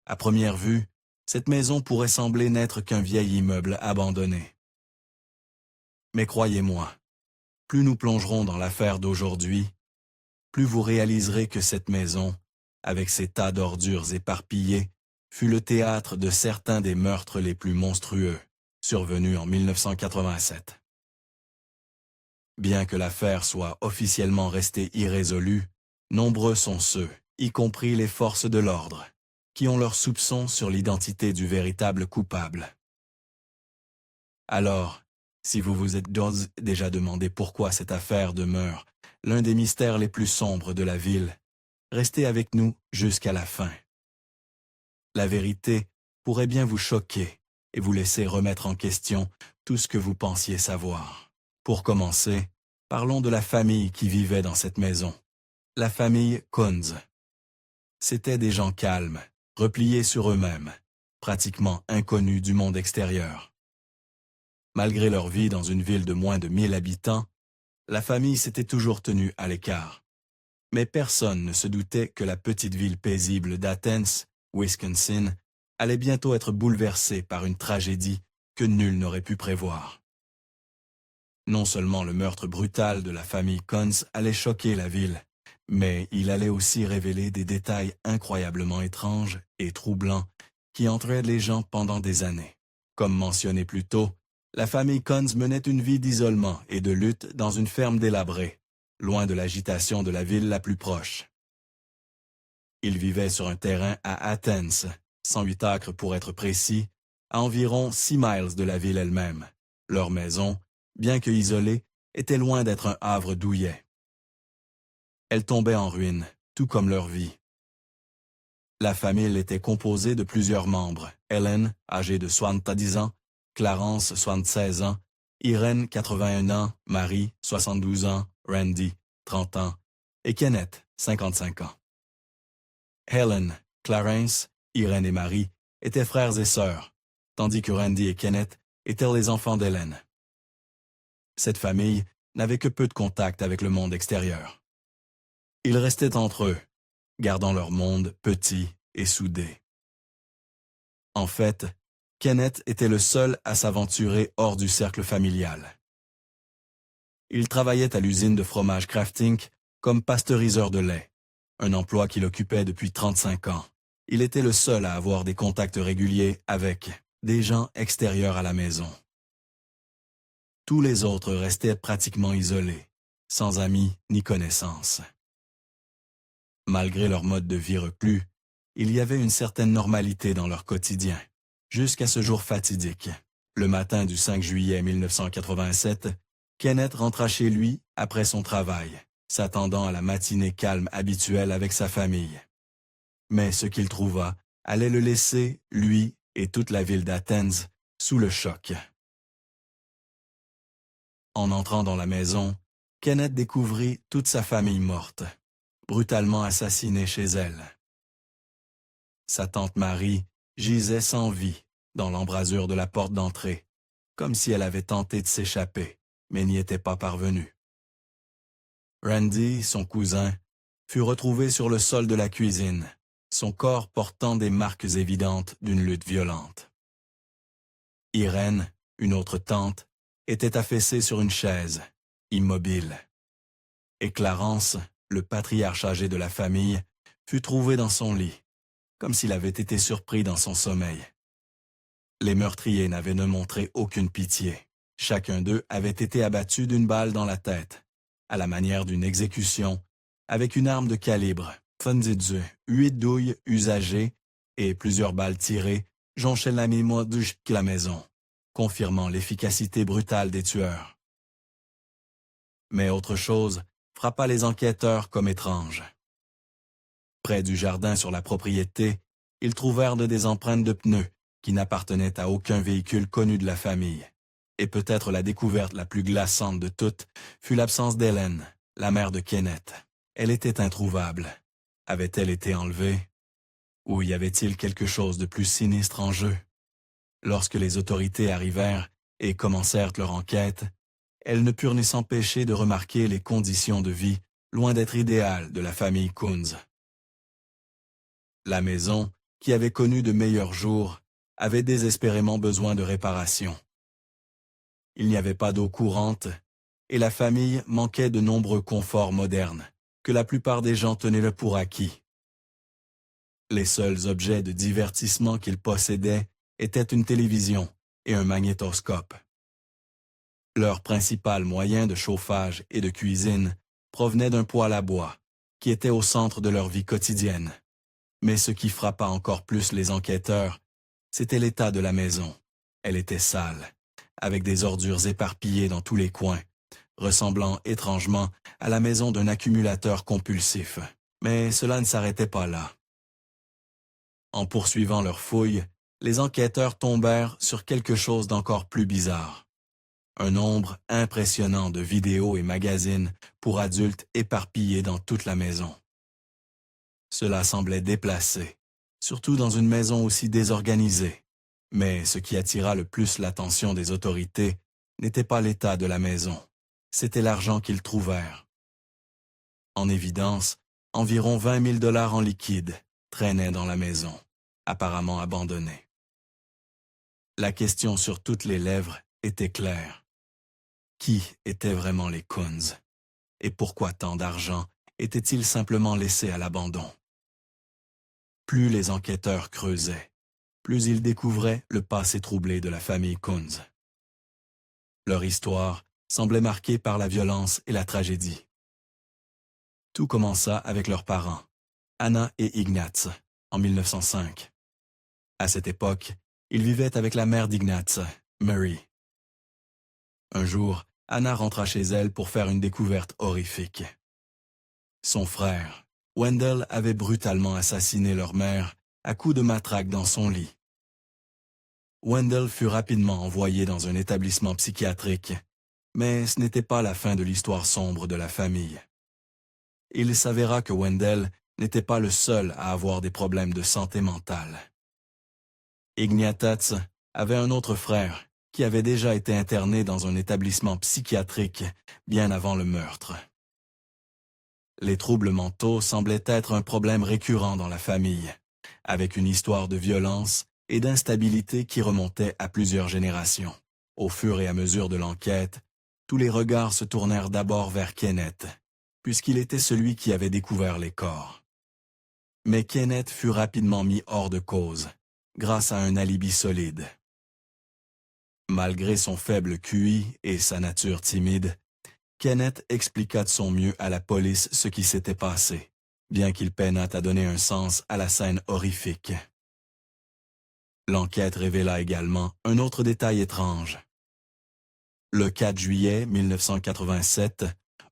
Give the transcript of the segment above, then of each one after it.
À première vue, cette maison pourrait sembler n'être qu'un vieil immeuble abandonné. Mais croyez-moi, plus nous plongerons dans l'affaire d'aujourd'hui, plus vous réaliserez que cette maison, avec ses tas d'ordures éparpillées, fut le théâtre de certains des meurtres les plus monstrueux, survenus en 1987. Bien que l'affaire soit officiellement restée irrésolue, nombreux sont ceux, y compris les forces de l'ordre, qui ont leurs soupçons sur l'identité du véritable coupable. Alors, si vous vous êtes déjà demandé pourquoi cette affaire demeure l'un des mystères les plus sombres de la ville, restez avec nous jusqu'à la fin. La vérité pourrait bien vous choquer et vous laisser remettre en question tout ce que vous pensiez savoir. Pour commencer, parlons de la famille qui vivait dans cette maison. La famille Kunz. C'étaient des gens calmes, repliés sur eux-mêmes, pratiquement inconnus du monde extérieur. Malgré leur vie dans une ville de moins de 1000 habitants, la famille s'était toujours tenue à l'écart. Mais personne ne se doutait que la petite ville paisible d'Athens, Wisconsin, allait bientôt être bouleversée par une tragédie que nul n'aurait pu prévoir. Non seulement le meurtre brutal de la famille Kunz allait choquer la ville, mais il allait aussi révéler des détails incroyablement étranges et troublants qui entraient les gens pendant des années. Comme mentionné plus tôt, la famille Kunz menait une vie d'isolement et de lutte dans une ferme délabrée, loin de l'agitation de la ville la plus proche. Ils vivaient sur un terrain à Athens, 108 acres pour être précis, à environ 6 miles de la ville elle-même. Leur maison, bien que isolée, était loin d'être un havre douillet. Elle tombait en ruine, tout comme leur vie. La famille était composée de plusieurs membres. Helen, âgée de 70 ans, Clarence, 76 ans, Irène, 81 ans, Marie, 72 ans, Randy, 30 ans, et Kenneth, 55 ans. Helen, Clarence, Irène et Marie étaient frères et sœurs, tandis que Randy et Kenneth étaient les enfants d'Helen. Cette famille n'avait que peu de contact avec le monde extérieur. Ils restaient entre eux, gardant leur monde petit et soudé. En fait, Kenneth était le seul à s'aventurer hors du cercle familial. Il travaillait à l'usine de fromage Kraft Inc. comme pasteuriseur de lait, un emploi qu'il occupait depuis 35 ans. Il était le seul à avoir des contacts réguliers avec des gens extérieurs à la maison. Tous les autres restaient pratiquement isolés, sans amis ni connaissances. Malgré leur mode de vie reclus, il y avait une certaine normalité dans leur quotidien, jusqu'à ce jour fatidique. Le matin du 5 juillet 1987, Kenneth rentra chez lui après son travail, s'attendant à la matinée calme habituelle avec sa famille. Mais ce qu'il trouva allait le laisser, lui et toute la ville d'Athens, sous le choc. En entrant dans la maison, Kenneth découvrit toute sa famille morte, brutalement assassinée chez elle. Sa tante Marie gisait sans vie dans l'embrasure de la porte d'entrée, comme si elle avait tenté de s'échapper, mais n'y était pas parvenue. Randy, son cousin, fut retrouvé sur le sol de la cuisine, son corps portant des marques évidentes d'une lutte violente. Irène, une autre tante, était affaissée sur une chaise, immobile. Et Clarence, le patriarche âgé de la famille, fut trouvé dans son lit, comme s'il avait été surpris dans son sommeil. Les meurtriers n'avaient ne montré aucune pitié. Chacun d'eux avait été abattu d'une balle dans la tête, à la manière d'une exécution, avec une arme de calibre 22, 8 douilles usagées et plusieurs balles tirées jonchaient la mémoire de la maison, confirmant l'efficacité brutale des tueurs. Mais autre chose frappa les enquêteurs comme étrange. Près du jardin sur la propriété, ils trouvèrent des empreintes de pneus qui n'appartenaient à aucun véhicule connu de la famille. Et peut-être la découverte la plus glaçante de toutes fut l'absence d'Helen, la mère de Kenneth. Elle était introuvable. Avait-elle été enlevée? Ou y avait-il quelque chose de plus sinistre en jeu? Lorsque les autorités arrivèrent et commencèrent leur enquête, elles ne purent ni s'empêcher de remarquer les conditions de vie loin d'être idéales de la famille Kunz. La maison qui avait connu de meilleurs jours, avait désespérément besoin de réparation. Il n'y avait pas d'eau courante, et la famille manquait de nombreux conforts modernes, que la plupart des gens tenaient le pour acquis. Les seuls objets de divertissement qu'ils possédaient étaient une télévision et un magnétoscope. Leur principal moyen de chauffage et de cuisine provenait d'un poêle à bois, qui était au centre de leur vie quotidienne. Mais ce qui frappa encore plus les enquêteurs, c'était l'état de la maison. Elle était sale, avec des ordures éparpillées dans tous les coins, ressemblant étrangement à la maison d'un accumulateur compulsif. Mais cela ne s'arrêtait pas là. En poursuivant leurs fouilles, les enquêteurs tombèrent sur quelque chose d'encore plus bizarre. Un nombre impressionnant de vidéos et magazines pour adultes éparpillés dans toute la maison. Cela semblait déplacé, surtout dans une maison aussi désorganisée. Mais ce qui attira le plus l'attention des autorités n'était pas l'état de la maison, c'était l'argent qu'ils trouvèrent. En évidence, environ 20 000 $ en liquide traînaient dans la maison, apparemment abandonnée. La question sur toutes les lèvres était claire. Qui étaient vraiment les Kunz? Et pourquoi tant d'argent était-il simplement laissé à l'abandon? Plus les enquêteurs creusaient, plus ils découvraient le passé troublé de la famille Kunz. Leur histoire semblait marquée par la violence et la tragédie. Tout commença avec leurs parents, Anna et Ignatz, en 1905. À cette époque, ils vivaient avec la mère d'Ignatz, Mary. Un jour, Anna rentra chez elle pour faire une découverte horrifique. Son frère, Wendell, avait brutalement assassiné leur mère à coups de matraque dans son lit. Wendell fut rapidement envoyé dans un établissement psychiatrique, mais ce n'était pas la fin de l'histoire sombre de la famille. Il s'avéra que Wendell n'était pas le seul à avoir des problèmes de santé mentale. Ignatz avait un autre frère qui avait déjà été interné dans un établissement psychiatrique bien avant le meurtre. Les troubles mentaux semblaient être un problème récurrent dans la famille, avec une histoire de violence et d'instabilité qui remontait à plusieurs générations. Au fur et à mesure de l'enquête, tous les regards se tournèrent d'abord vers Kenneth, puisqu'il était celui qui avait découvert les corps. Mais Kenneth fut rapidement mis hors de cause, grâce à un alibi solide. Malgré son faible QI et sa nature timide, Kenneth expliqua de son mieux à la police ce qui s'était passé, bien qu'il peinât à donner un sens à la scène horrifique. L'enquête révéla également un autre détail étrange. Le 4 juillet 1987,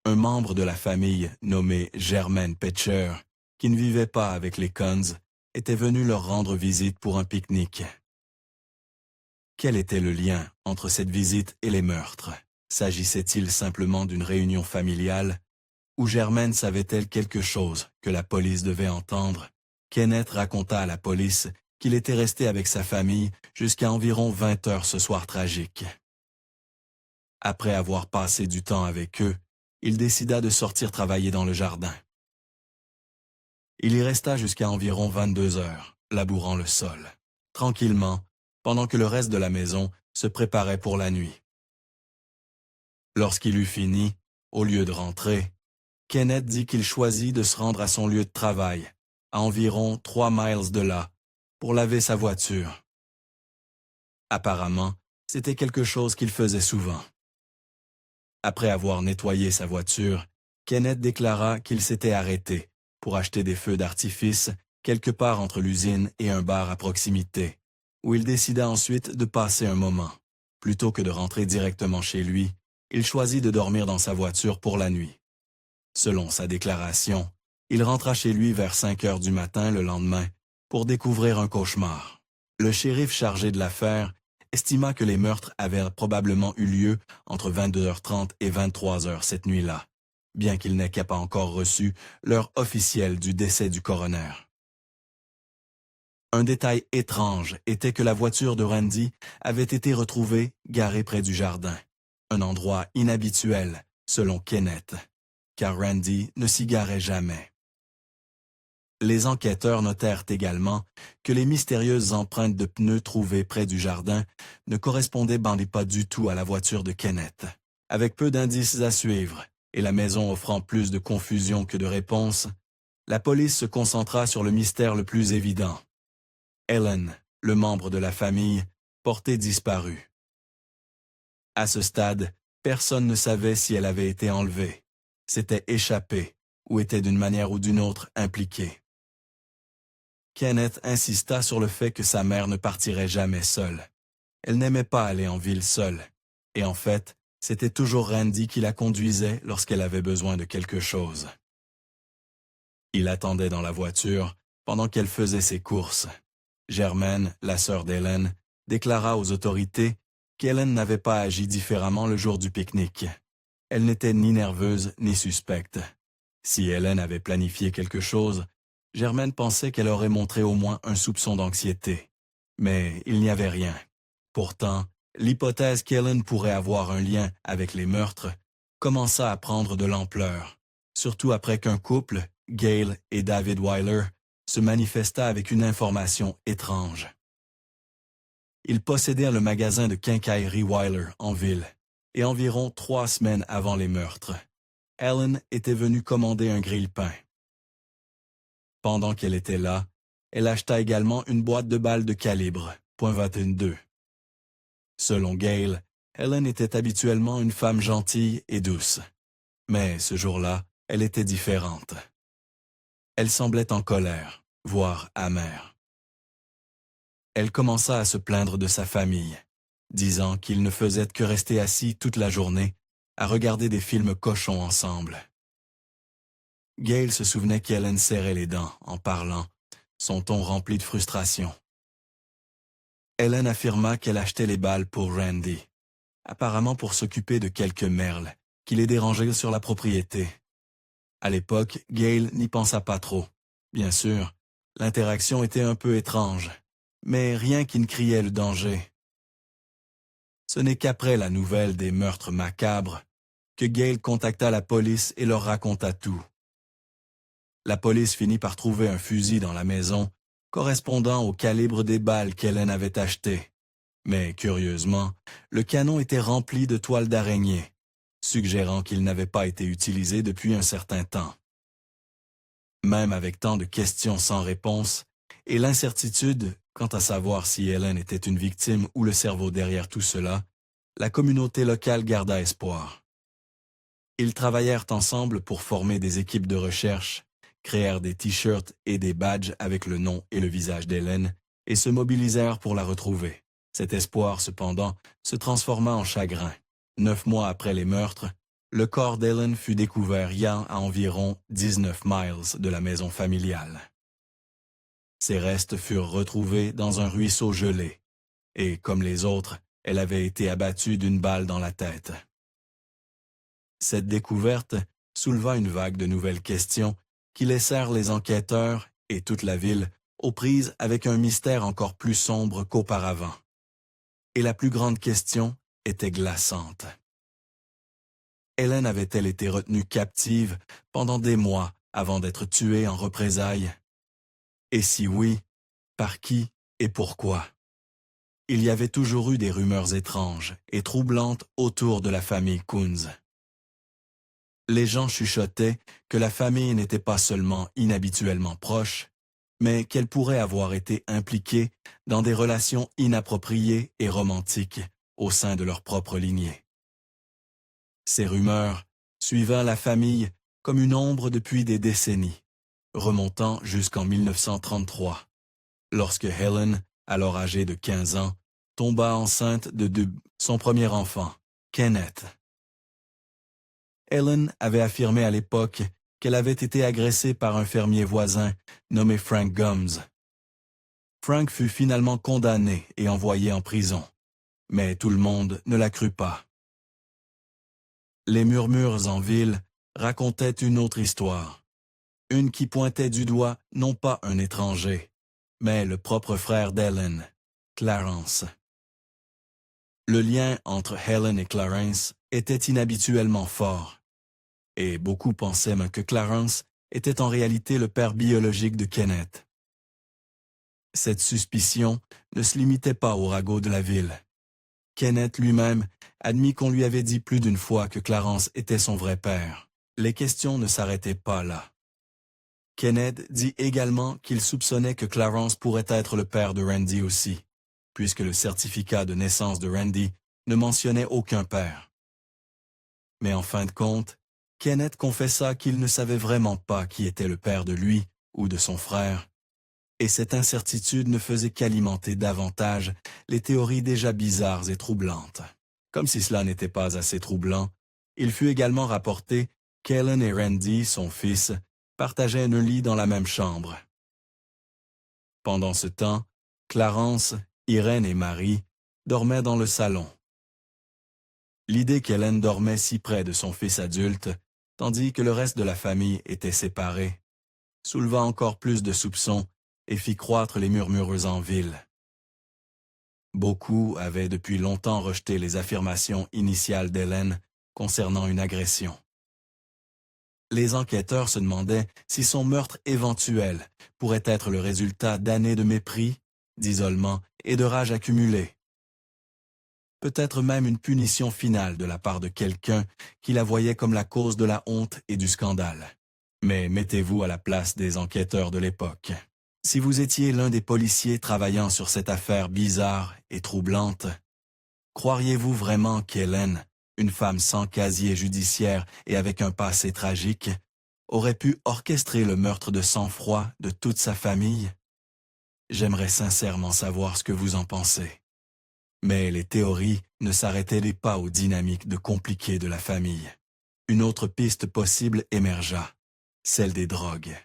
un membre de la famille nommé Germaine Petcher, qui ne vivait pas avec les Kunz, était venu leur rendre visite pour un pique-nique. Quel était le lien entre cette visite et les meurtres? S'agissait-il simplement d'une réunion familiale? Ou Germaine savait-elle quelque chose que la police devait entendre? Kenneth raconta à la police qu'il était resté avec sa famille jusqu'à environ 20 heures ce soir tragique. Après avoir passé du temps avec eux, il décida de sortir travailler dans le jardin. Il y resta jusqu'à environ 22 heures, labourant le sol, tranquillement, pendant que le reste de la maison se préparait pour la nuit. Lorsqu'il eut fini, au lieu de rentrer, Kenneth dit qu'il choisit de se rendre à son lieu de travail, à environ 3 miles de là, pour laver sa voiture. Apparemment, c'était quelque chose qu'il faisait souvent. Après avoir nettoyé sa voiture, Kenneth déclara qu'il s'était arrêté pour acheter des feux d'artifice quelque part entre l'usine et un bar à proximité, où il décida ensuite de passer un moment. Plutôt que de rentrer directement chez lui, il choisit de dormir dans sa voiture pour la nuit. Selon sa déclaration, il rentra chez lui vers 5 heures du matin le lendemain pour découvrir un cauchemar. Le shérif chargé de l'affaire estima que les meurtres avaient probablement eu lieu entre 22h30 et 23h cette nuit-là, bien qu'il n'ait pas encore reçu l'heure officielle du décès du coroner. Un détail étrange était que la voiture de Randy avait été retrouvée garée près du jardin, un endroit inhabituel, selon Kenneth, car Randy ne s'y garait jamais. Les enquêteurs notèrent également que les mystérieuses empreintes de pneus trouvées près du jardin ne correspondaient pas du tout à la voiture de Kenneth. Avec peu d'indices à suivre, et la maison offrant plus de confusion que de réponses, la police se concentra sur le mystère le plus évident. Helen, le membre de la famille, portée disparue. À ce stade, personne ne savait si elle avait été enlevée, s'était échappée ou était d'une manière ou d'une autre impliquée. Kenneth insista sur le fait que sa mère ne partirait jamais seule. Elle n'aimait pas aller en ville seule, et en fait, c'était toujours Randy qui la conduisait lorsqu'elle avait besoin de quelque chose. Il attendait dans la voiture pendant qu'elle faisait ses courses. Germaine, la sœur d'Helen, déclara aux autorités qu'Helen n'avait pas agi différemment le jour du pique-nique. Elle n'était ni nerveuse ni suspecte. Si Helen avait planifié quelque chose, Germaine pensait qu'elle aurait montré au moins un soupçon d'anxiété. Mais il n'y avait rien. Pourtant, l'hypothèse qu'Helen pourrait avoir un lien avec les meurtres commença à prendre de l'ampleur, surtout après qu'un couple, Gail et David Weiler, se manifesta avec une information étrange. Ils possédaient le magasin de quincaillerie Weiler en ville, et environ 3 semaines avant les meurtres, Helen était venue commander un grille-pain. Pendant qu'elle était là, elle acheta également une boîte de balles de calibre .22. Selon Gail, Helen était habituellement une femme gentille et douce. Mais ce jour-là, elle était différente. Elle semblait en colère, voire amère. Elle commença à se plaindre de sa famille, disant qu'ils ne faisaient que rester assis toute la journée à regarder des films cochons ensemble. Gail se souvenait qu'Helen serrait les dents en parlant, son ton rempli de frustration. Helen affirma qu'elle achetait les balles pour Randy, apparemment pour s'occuper de quelques merles qui les dérangeaient sur la propriété. À l'époque, Gail n'y pensa pas trop. Bien sûr, l'interaction était un peu étrange, mais rien qui ne criait le danger. Ce n'est qu'après la nouvelle des meurtres macabres que Gail contacta la police et leur raconta tout. La police finit par trouver un fusil dans la maison correspondant au calibre des balles qu'Helen avait achetées. Mais curieusement, le canon était rempli de toiles d'araignée, suggérant qu'il n'avait pas été utilisé depuis un certain temps. Même avec tant de questions sans réponse et l'incertitude quant à savoir si Helen était une victime ou le cerveau derrière tout cela, la communauté locale garda espoir. Ils travaillèrent ensemble pour former des équipes de recherche, créèrent des t-shirts et des badges avec le nom et le visage d'Helen et se mobilisèrent pour la retrouver. Cet espoir, cependant, se transforma en chagrin. 9 mois après les meurtres, le corps d'Helen fut découvert à environ 19 miles de la maison familiale. Ses restes furent retrouvés dans un ruisseau gelé, et comme les autres, elle avait été abattue d'une balle dans la tête. Cette découverte souleva une vague de nouvelles questions qui laissèrent les enquêteurs et toute la ville aux prises avec un mystère encore plus sombre qu'auparavant. Et la plus grande question était glaçante. Helen avait-elle été retenue captive pendant des mois avant d'être tuée en représailles? Et si oui, par qui et pourquoi? Il y avait toujours eu des rumeurs étranges et troublantes autour de la famille Coons. Les gens chuchotaient que la famille n'était pas seulement inhabituellement proche, mais qu'elle pourrait avoir été impliquée dans des relations inappropriées et romantiques au sein de leur propre lignée. Ces rumeurs suivaient la famille comme une ombre depuis des décennies, remontant jusqu'en 1933, lorsque Helen, alors âgée de 15 ans, tomba enceinte de son premier enfant, Kenneth. Helen avait affirmé à l'époque qu'elle avait été agressée par un fermier voisin nommé Frank Gums. Frank fut finalement condamné et envoyé en prison, mais tout le monde ne la crut pas. Les murmures en ville racontaient une autre histoire, une qui pointait du doigt non pas un étranger, mais le propre frère d'Helen, Clarence. Le lien entre Helen et Clarence était inhabituellement fort, et beaucoup pensaient même que Clarence était en réalité le père biologique de Kenneth. Cette suspicion ne se limitait pas au ragot de la ville. Kenneth lui-même admit qu'on lui avait dit plus d'une fois que Clarence était son vrai père. Les questions ne s'arrêtaient pas là. Kenneth dit également qu'il soupçonnait que Clarence pourrait être le père de Randy aussi, puisque le certificat de naissance de Randy ne mentionnait aucun père. Mais en fin de compte, Kenneth confessa qu'il ne savait vraiment pas qui était le père de lui ou de son frère, et cette incertitude ne faisait qu'alimenter davantage les théories déjà bizarres et troublantes. Comme si cela n'était pas assez troublant, il fut également rapporté qu'Ellen et Randy, son fils, partageaient un lit dans la même chambre. Pendant ce temps, Clarence, Irène et Marie dormaient dans le salon. L'idée qu'Ellen dormait si près de son fils adulte, tandis que le reste de la famille était séparé, souleva encore plus de soupçons et fit croître les murmures en ville. Beaucoup avaient depuis longtemps rejeté les affirmations initiales d'Ellen concernant une agression. Les enquêteurs se demandaient si son meurtre éventuel pourrait être le résultat d'années de mépris, d'isolement et de rage accumulée. Peut-être même une punition finale de la part de quelqu'un qui la voyait comme la cause de la honte et du scandale. Mais mettez-vous à la place des enquêteurs de l'époque. Si vous étiez l'un des policiers travaillant sur cette affaire bizarre et troublante, croiriez-vous vraiment qu'Ellen, une femme sans casier judiciaire et avec un passé tragique, aurait pu orchestrer le meurtre de sang-froid de toute sa famille? J'aimerais sincèrement savoir ce que vous en pensez. Mais les théories ne s'arrêtaient pas aux dynamiques de compliquées de la famille. Une autre piste possible émergea, celle des drogues.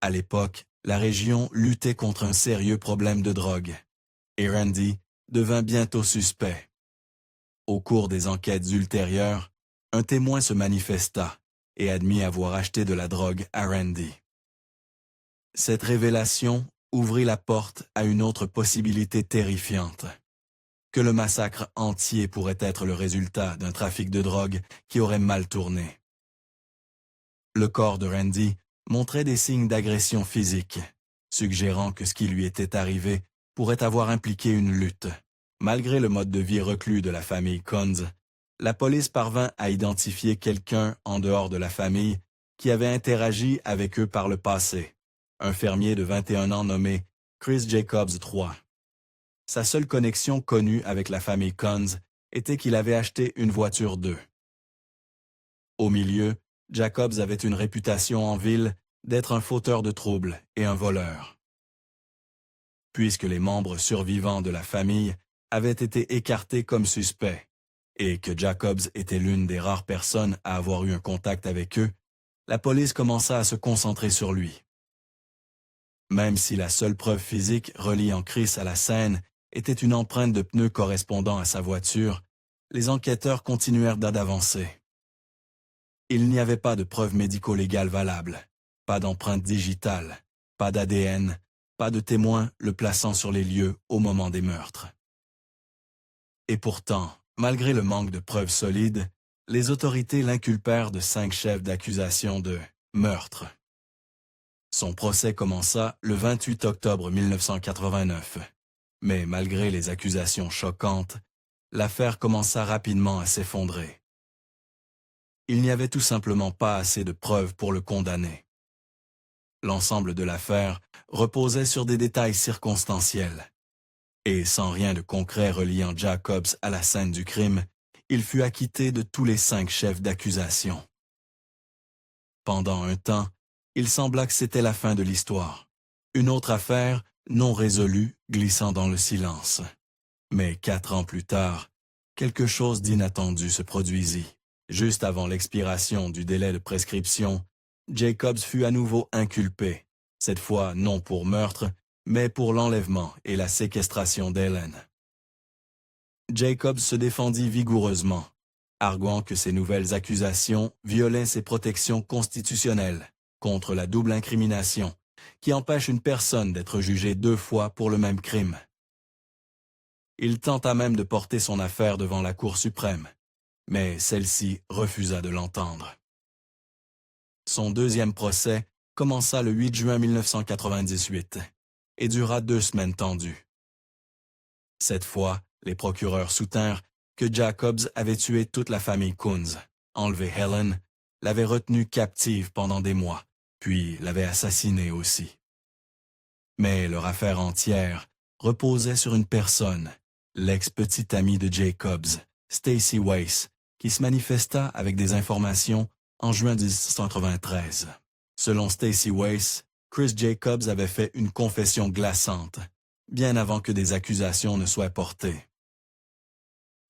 À l'époque, la région luttait contre un sérieux problème de drogue, et Randy devint bientôt suspect. Au cours des enquêtes ultérieures, un témoin se manifesta et admit avoir acheté de la drogue à Randy. Cette révélation ouvrit la porte à une autre possibilité terrifiante, que le massacre entier pourrait être le résultat d'un trafic de drogue qui aurait mal tourné. Le corps de Randy montrait des signes d'agression physique, suggérant que ce qui lui était arrivé pourrait avoir impliqué une lutte. Malgré le mode de vie reclus de la famille Kunz, la police parvint à identifier quelqu'un en dehors de la famille qui avait interagi avec eux par le passé, un fermier de 21 ans nommé Chris Jacobs III. Sa seule connexion connue avec la famille Kunz était qu'il avait acheté une voiture d'eux. Au milieu, Jacobs avait une réputation en ville d'être un fauteur de troubles et un voleur. Puisque les membres survivants de la famille avaient été écartés comme suspects, et que Jacobs était l'une des rares personnes à avoir eu un contact avec eux, la police commença à se concentrer sur lui. Même si la seule preuve physique reliant Chris à la scène était une empreinte de pneu correspondant à sa voiture, les enquêteurs continuèrent d'avancer. Il n'y avait pas de preuves médico-légales valables, pas d'empreinte digitale, pas d'ADN, pas de témoins le plaçant sur les lieux au moment des meurtres. Et pourtant, malgré le manque de preuves solides, les autorités l'inculpèrent de 5 chefs d'accusation de meurtre. Son procès commença le 28 octobre 1989. Mais malgré les accusations choquantes, l'affaire commença rapidement à s'effondrer. Il n'y avait tout simplement pas assez de preuves pour le condamner. L'ensemble de l'affaire reposait sur des détails circonstanciels. Et sans rien de concret reliant Jacobs à la scène du crime, il fut acquitté de tous les 5 chefs d'accusation. Pendant un temps, il sembla que c'était la fin de l'histoire. Une autre affaire, non résolue, glissant dans le silence. Mais 4 ans plus tard, quelque chose d'inattendu se produisit. Juste avant l'expiration du délai de prescription, Jacobs fut à nouveau inculpé, cette fois non pour meurtre, mais pour l'enlèvement et la séquestration d'Ellen. Jacobs se défendit vigoureusement, arguant que ces nouvelles accusations violaient ses protections constitutionnelles contre la double incrimination, qui empêche une personne d'être jugée 2 fois pour le même crime. Il tenta même de porter son affaire devant la Cour suprême, mais celle-ci refusa de l'entendre. Son deuxième procès commença le 8 juin 1998 et dura 2 semaines tendues. Cette fois, les procureurs soutinrent que Jacobs avait tué toute la famille Coons, enlevé Helen, l'avait retenue captive pendant des mois, puis l'avait assassinée aussi. Mais leur affaire entière reposait sur une personne, l'ex-petite amie de Jacobs, Stacy Weiss, qui se manifesta avec des informations en juin 1993. Selon Stacy Weiss, Chris Jacobs avait fait une confession glaçante, bien avant que des accusations ne soient portées.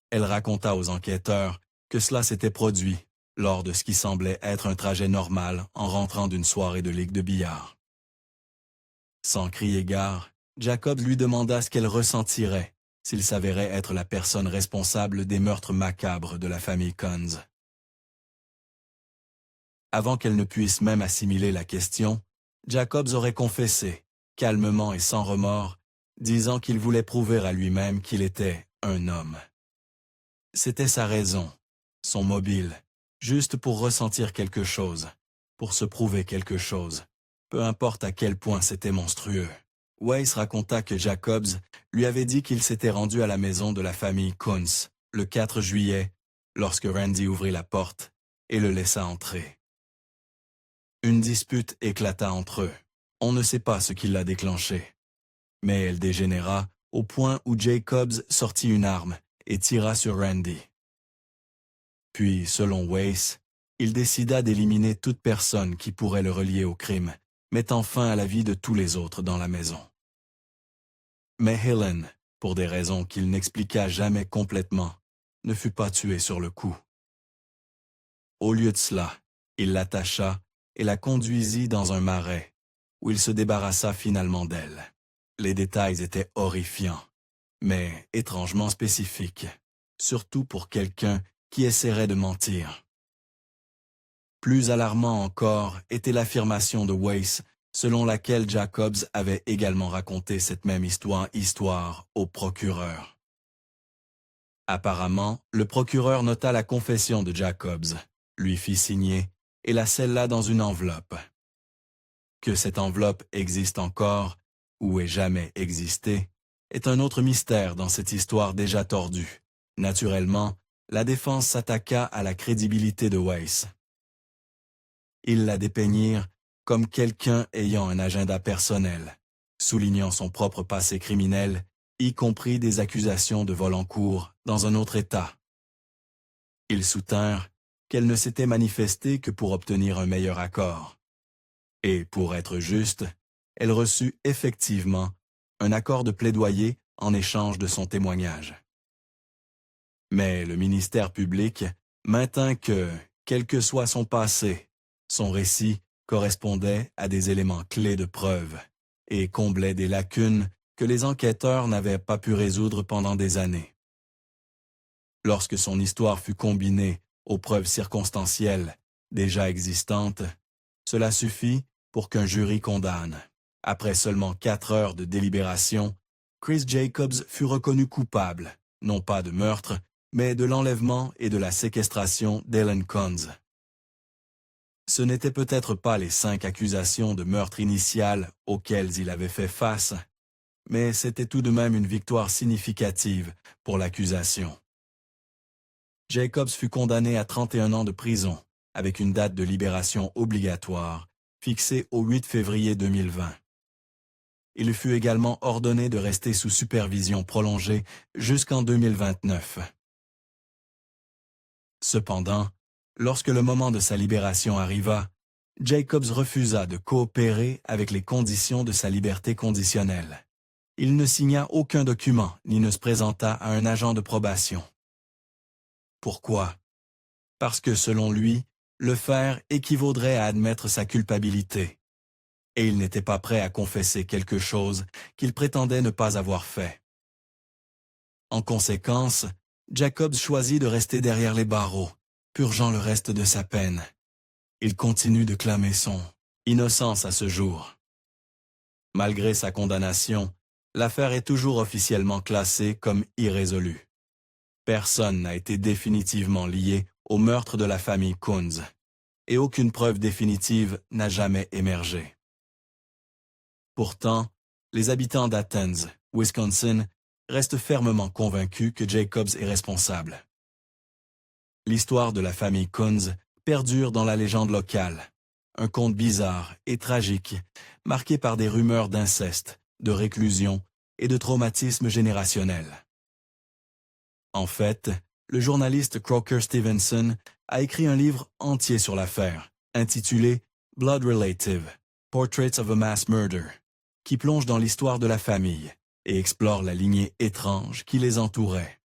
Elle raconta aux enquêteurs que cela s'était produit lors de ce qui semblait être un trajet normal en rentrant d'une soirée de ligue de billard. Sans crier gare, Jacobs lui demanda ce qu'elle ressentirait s'il s'avérait être la personne responsable des meurtres macabres de la famille Coons. Avant qu'elle ne puisse même assimiler la question, Jacobs aurait confessé, calmement et sans remords, disant qu'il voulait prouver à lui-même qu'il était un homme. C'était sa raison, son mobile, juste pour ressentir quelque chose, pour se prouver quelque chose, peu importe à quel point c'était monstrueux. Weiss raconta que Jacobs lui avait dit qu'il s'était rendu à la maison de la famille Coons le 4 juillet, lorsque Randy ouvrit la porte et le laissa entrer. Une dispute éclata entre eux. On ne sait pas ce qui l'a déclenchée. Mais elle dégénéra au point où Jacobs sortit une arme et tira sur Randy. Puis, selon Weiss, il décida d'éliminer toute personne qui pourrait le relier au crime, mettant fin à la vie de tous les autres dans la maison. Mais Helen, pour des raisons qu'il n'expliqua jamais complètement, ne fut pas tuée sur le coup. Au lieu de cela, il l'attacha et la conduisit dans un marais, où il se débarrassa finalement d'elle. Les détails étaient horrifiants, mais étrangement spécifiques, surtout pour quelqu'un qui essaierait de mentir. Plus alarmant encore était l'affirmation de Weiss, selon laquelle Jacobs avait également raconté cette même histoire au procureur. Apparemment, le procureur nota la confession de Jacobs, lui fit signer et la scella dans une enveloppe. Que cette enveloppe existe encore, ou ait jamais existé, est un autre mystère dans cette histoire déjà tordue. Naturellement, la défense s'attaqua à la crédibilité de Weiss. Ils la dépeignirent comme quelqu'un ayant un agenda personnel, soulignant son propre passé criminel, y compris des accusations de vol en cours dans un autre État. Ils soutinrent qu'elle ne s'était manifestée que pour obtenir un meilleur accord. Et pour être juste, elle reçut effectivement un accord de plaidoyer en échange de son témoignage. Mais le ministère public maintint que, quel que soit son passé, son récit correspondait à des éléments clés de preuve et comblait des lacunes que les enquêteurs n'avaient pas pu résoudre pendant des années. Lorsque son histoire fut combinée aux preuves circonstancielles déjà existantes, cela suffit pour qu'un jury condamne. Après seulement 4 heures de délibération, Chris Jacobs fut reconnu coupable, non pas de meurtre, mais de l'enlèvement et de la séquestration d'Helen Coons. Ce n'étaient peut-être pas les 5 accusations de meurtre initiales auxquelles il avait fait face, mais c'était tout de même une victoire significative pour l'accusation. Jacobs fut condamné à 31 ans de prison, avec une date de libération obligatoire, fixée au 8 février 2020. Il fut également ordonné de rester sous supervision prolongée jusqu'en 2029. Cependant, lorsque le moment de sa libération arriva, Jacobs refusa de coopérer avec les conditions de sa liberté conditionnelle. Il ne signa aucun document ni ne se présenta à un agent de probation. Pourquoi? Parce que, selon lui, le faire équivaudrait à admettre sa culpabilité. Et il n'était pas prêt à confesser quelque chose qu'il prétendait ne pas avoir fait. En conséquence, Jacobs choisit de rester derrière les barreaux, purgeant le reste de sa peine. Il continue de clamer son innocence à ce jour. Malgré sa condamnation, l'affaire est toujours officiellement classée comme irrésolue. Personne n'a été définitivement lié au meurtre de la famille Coons. et aucune preuve définitive n'a jamais émergé. Pourtant, les habitants d'Athens, Wisconsin, restent fermement convaincus que Jacobs est responsable. L'histoire de la famille Kunz perdure dans la légende locale, un conte bizarre et tragique, marqué par des rumeurs d'inceste, de réclusion et de traumatisme générationnel. En fait, le journaliste Crocker Stevenson a écrit un livre entier sur l'affaire, intitulé Blood Relative, Portraits of a Mass Murder, qui plonge dans l'histoire de la famille et explore la lignée étrange qui les entourait.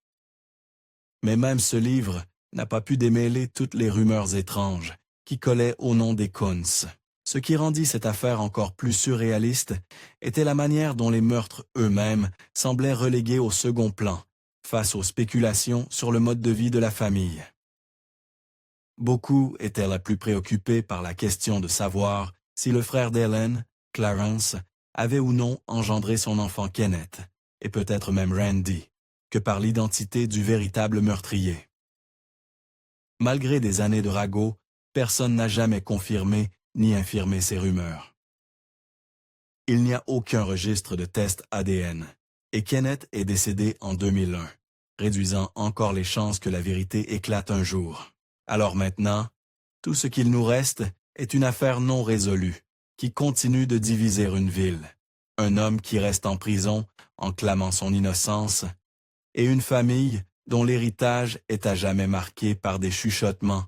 Mais même ce livre n'a pas pu démêler toutes les rumeurs étranges qui collaient au nom des Kunz. Ce qui rendit cette affaire encore plus surréaliste était la manière dont les meurtres eux-mêmes semblaient relégués au second plan, face aux spéculations sur le mode de vie de la famille. Beaucoup étaient la plus préoccupés par la question de savoir si le frère d'Helen, Clarence, avait ou non engendré son enfant Kenneth, et peut-être même Randy, que par l'identité du véritable meurtrier. Malgré des années de ragots, personne n'a jamais confirmé ni infirmé ces rumeurs. Il n'y a aucun registre de test ADN, et Kenneth est décédé en 2001, réduisant encore les chances que la vérité éclate un jour. Alors maintenant, tout ce qu'il nous reste est une affaire non résolue, qui continue de diviser une ville, un homme qui reste en prison en clamant son innocence, et une famille dont l'héritage est à jamais marqué par des chuchotements,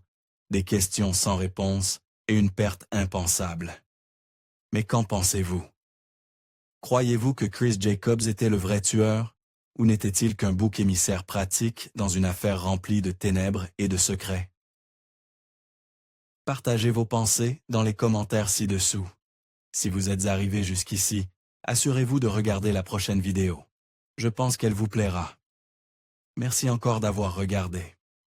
des questions sans réponse et une perte impensable. Mais qu'en pensez-vous? Croyez-vous que Chris Jacobs était le vrai tueur, ou n'était-il qu'un bouc émissaire pratique dans une affaire remplie de ténèbres et de secrets? Partagez vos pensées dans les commentaires ci-dessous. Si vous êtes arrivé jusqu'ici, assurez-vous de regarder la prochaine vidéo. Je pense qu'elle vous plaira. Merci encore d'avoir regardé.